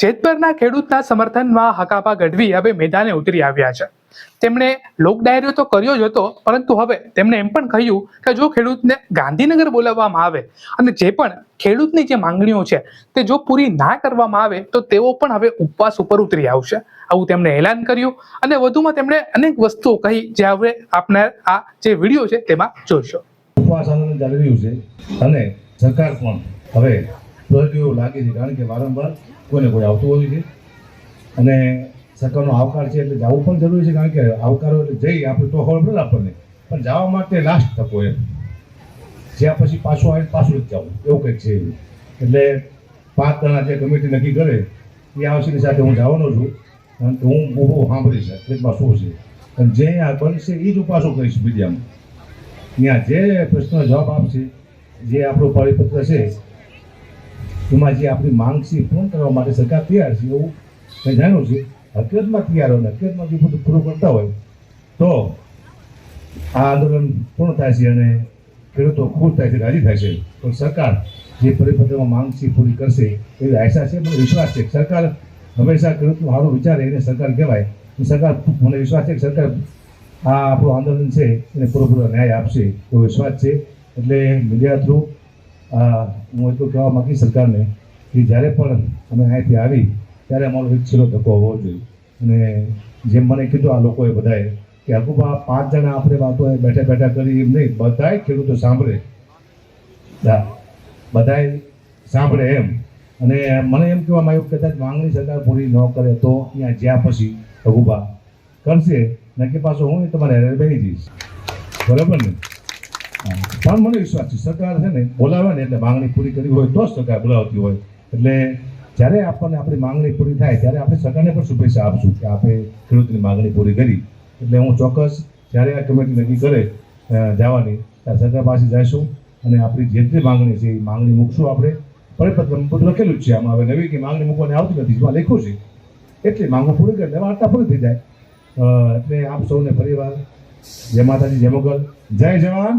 જેતપરના ખેડૂતના સમર્થનમાં હકાભા ગઢવી હવે મેદાને ઉતરી આવ્યા છે. તેમણે લોક ડાયરો તો કર્યો જ હતો, પરંતુ હવે તેમણે એમ પણ કહ્યું કે જો ખેડૂતને ગાંધીનગર બોલાવવામાં આવે અને જે પણ ખેડૂતની જે માંગણીઓ છે તે જો પૂરી ના કરવામાં આવે તો તેઓ પણ હવે ઉપવાસ ઉપર ઉતરી આવશે, આવું તેમણે એલાન કર્યું. અને વધુમાં તેમણે અનેક વસ્તુઓ કહી જે હવે આપણે આ જે વિડીયો છે તેમાં જોઈશું. ઉપવાસ આંદોલન ચાલી રહ્યું છે અને સરકાર પણ હવે એવું લાગે છે, કારણ કે વારંવાર કોઈને કોઈ આવતું હોય છે અને સરકારનો આવકાર છે એટલે જવું પણ જરૂરી છે, કારણ કે આવકારો એટલે જઈ આપણે તો ખબર પડે આપણને, પણ જવા માટે લાસ્ટ તકો એમ જ્યાં પછી પાછું આવીને પાછું જ જવું એવું કંઈક છે. એટલે 5 જણા જે કમિટી નક્કી કરે એ આવશેની સાથે હું જવાનો છું, કારણ કે હું બહુ સાંભળીશ એટલમાં શું છે અને જે આ બનશે એ જ હું પાછું કહીશ મીડિયામાં. ત્યાં જે પ્રશ્નનો જવાબ આપશે, જે આપણો પરિપત્ર છે એમાં જે આપણી માંગ છે પૂર્ણ કરવા માટે સરકાર તૈયાર છે એવું મેં જાણ્યું છે. હકીકતમાં તૈયાર હોય, હકીકતમાં જો બધું પૂરું કરતા હોય તો આ આંદોલન પૂર્ણ થાય છે અને ખેડૂતો ખુશ થાય છે, રાજી થાય છે. પણ સરકાર જે પરિપત્રમાં માંગ છે પૂરી કરશે એવી આશા છે, મને વિશ્વાસ છે. સરકાર હંમેશા ખેડૂતનું સારું વિચારે એને સરકાર કહેવાય. સરકાર, મને વિશ્વાસ છે કે સરકાર આ આપણું આંદોલન છે એને પૂરેપૂરો ન્યાય આપશે એવો વિશ્વાસ છે. એટલે મીડિયા થ્રુ હું એટલું કહેવા માંગીશ સરકારને કે જ્યારે પણ અમે અહીંયાથી આવી ત્યારે અમારો એક છેલ્લો ધક્કો હોવો જોઈએ. અને જેમ મને કીધું આ લોકોએ બધાએ કે હકુબા 5 જણા આપણે વાતો બેઠા બેઠા કરી એમ નહીં, બધાય ખેડૂતો સાંભળે, બધાય સાંભળે એમ. અને મને એમ કહેવામાં આવ્યું કે કદાચ માંગણી સરકાર પૂરી ન કરે તો અહીંયા જ્યાં પછી હકુબા કરશે નક્કી પાછો હું તમારે હેરાન બેસી જઈશ, બરાબર ને? પણ મને વિશ્વાસ છે સરકાર છે ને બોલાવે ને એટલે માંગણી પૂરી કરી હોય તો જ સરકાર બોલાવતી હોય. એટલે જ્યારે આપણને આપણી માંગણી પૂરી થાય ત્યારે આપણે સરકારને પણ શુભેચ્છા આપશું કે આપણે ખેડૂતની માંગણી પૂરી કરી. એટલે હું ચોક્કસ જ્યારે આ કમિટી નક્કી કરે જવાની ત્યારે સરકાર પાસે જઈશું અને આપણી જેટલી માંગણી છે એ માંગણી મૂકશું. આપણે પરિપત્રમાં બધું લખેલું જ છે, આમાં હવે નવી કે માંગણી મૂકવાની આવતી નથી, જેમાં લખ્યું છે એટલી માંગો પૂરી કરી વાર્તા પૂરી થઈ જાય. એટલે આપ સૌને ફરીવાર જય માતાજી, જય મોગલ, જય જવાન.